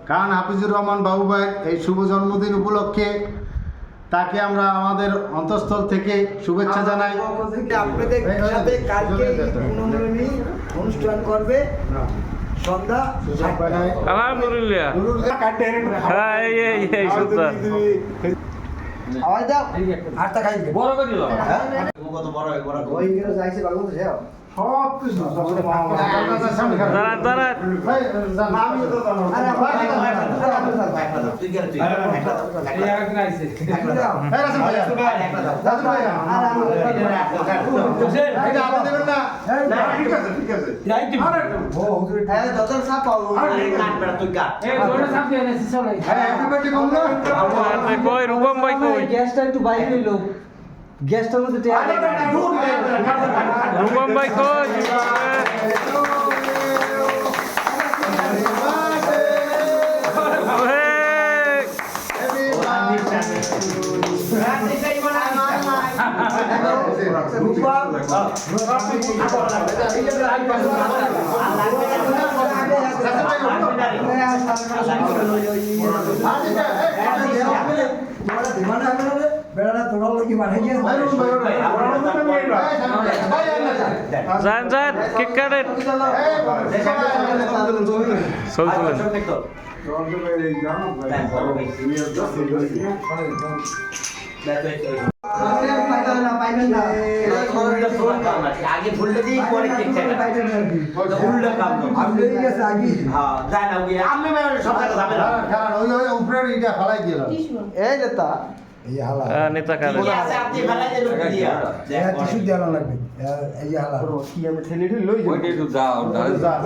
কারণ হাফিজুর রহমান বাবু ভাই এই শুভ জন্মদিন উপলক্ষে তাকে আমরা আমাদের অন্তঃস্থল থেকে শুভেচ্ছা জানাই। আপনাদের সাথে কালকে অনুষ্ঠান করবে সন্ধ্যা আলহামদুলিল্লাহ। হ্যাঁ এই সুন্দর আওয়াজ দাও আটটা খাই বড় করে দিল। কত বড় বড় ওই গেলে যাইছে বাগো তো যাও সব কিছু দাঁড়ান দাঁড়ান তুই গেলে তুই কই রূপম ভাই কই? গ্যাসটা একটু বাইরে হইলো গ্যাসটার মধ্যে রূপম ভাই কই? যান যান কেক কাটেন। আগে ভুললে দিই পরে কেক কাটা ভুললে কাম আমি গেছে আগে হ্যাঁ যাই না ওই আমি সব জায়গা যাবে না কারণ ওই উপরে এটা ফলাই দিল এই নেতা এই হালা নেতা কাটে আপনি ফলাই দিল দিয়া টিস্যু দেওয়া লাগবে এই হালা কি আমি ঠেলে ঠেলে লই ওইটা একটু যাও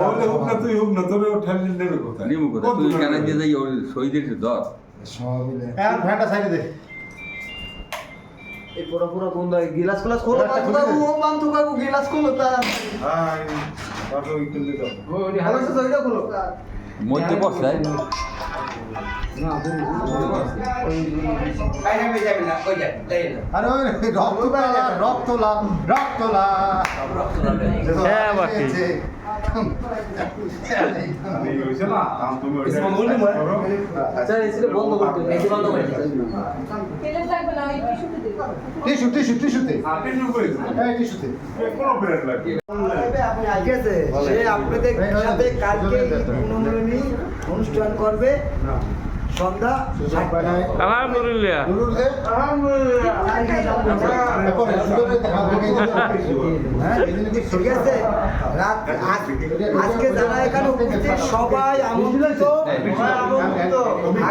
বললে হোক না তুই হোক না তোরে ঠেলে নেবে কোথায় নিমু কথা তুই কেন দিয়ে যাই ওই শহীদের ধর সব মিলে এখন ফ্যানটা সাইডে দে এই পুরো পুরো কোন গিলাস ক্লাস খোলো ও বান্ধু কাকু গিলাস খোলো তা হ্যাঁ বাবা ওই কিনতে দাও আমার সাথে ওইটা খোলো মধ্যে বসে আরে ওই রক্ত লাভ হ্যাঁ বাকি আমি হইছে না কাম তুমি ওইটা করো আচ্ছা এসে বন্ধ করতে এই বন্ধ করে তেলে থাকবে না ওই টিস্যুতে আপনি শুরু করে দিন এই টিস্যুতে কোনো ব্রেড লাগবে আপনি আগেছে সে আপনাদের সাথে কালকে অনুষ্ঠান করবে সন্ধ্যা আলহামদুলিল্লাহ। ঠিক আছে আজকে যারা এখানে উপস্থিত সবাই আমন্ত্রিত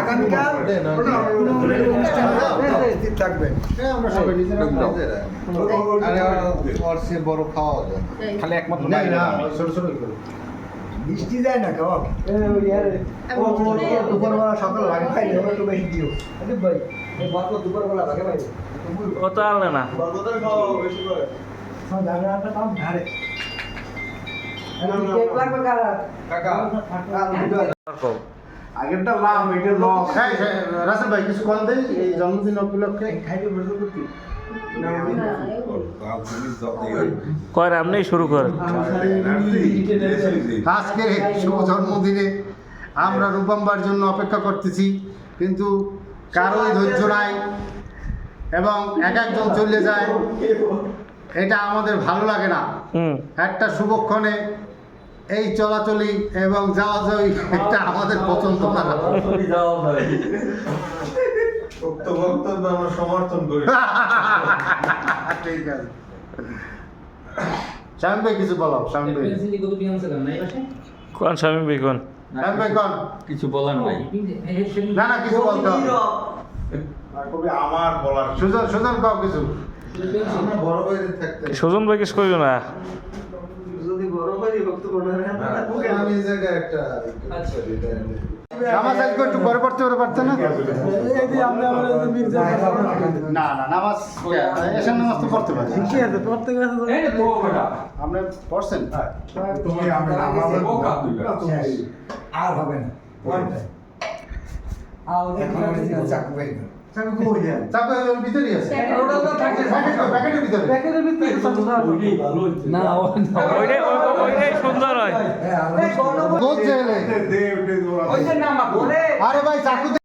আগামীকাল অনুষ্ঠান উপস্থিত থাকবেন আমরা সবাই নিজেরা বড় খাওয়া যায় খালি একমাত্র ছোট ছোট বৃষ্টি যায় না খাওয়া দুপুরবেলা সকালে ভাগে খাই একটু বেশি দিও ভাই এই বর্গ দুপুরবেলা ভাগে পাই ও তো আনলে না। আগেরটা লাভ এটা লস রাসেল ভাই কিছু কল দেই এই জন্মদিন উপলক্ষে খাইতে বসে করতে কর আপনি শুরু করেন। আজকের এই শুভ জন্মদিনে আমরা রূপম্বার জন্য অপেক্ষা করতেছি কিন্তু কারোই ধৈর্য নাই এবং এক একজন চলে যায়, এটা আমাদের ভালো লাগে না। একটা শুভক্ষণে এই চলাচলি এবং যাওয়া যাওয়ি এটা আমাদের পছন্দ না। উক্ত বক্তব্য আমরা সমর্থন করি ঠিক আছে শামিম ভাই কিছু বলো। শামিম ভাই কোন স্বামী বেগুন? শামিম ভাই কোন কিছু বলার নাই। না না কিছু বলতে হবে। কবি আমার বলার সুজন কাও কিছু আমরা বড় হয়ে থাকতে সুজন ভাই কিছু করবে না। যদি বড় হয় বক্তব্য আমি এই জায়গায় একটা নামাজ আজকে একটু পরে পড়তে পারতে না? না না নামাজ এশার নামাজ তো পড়তে পারি। আপনি পড়ছেন? তুমি আমি আমাদের আর হবে না চাকু বাই চাকু এর ভিতরেই আছে প্যাকেটের ভিতরে না ওইটাই সুন্দর হয় হালা দুধ জেলে দে ওটা ওই যে নাম আরে ভাই চাকু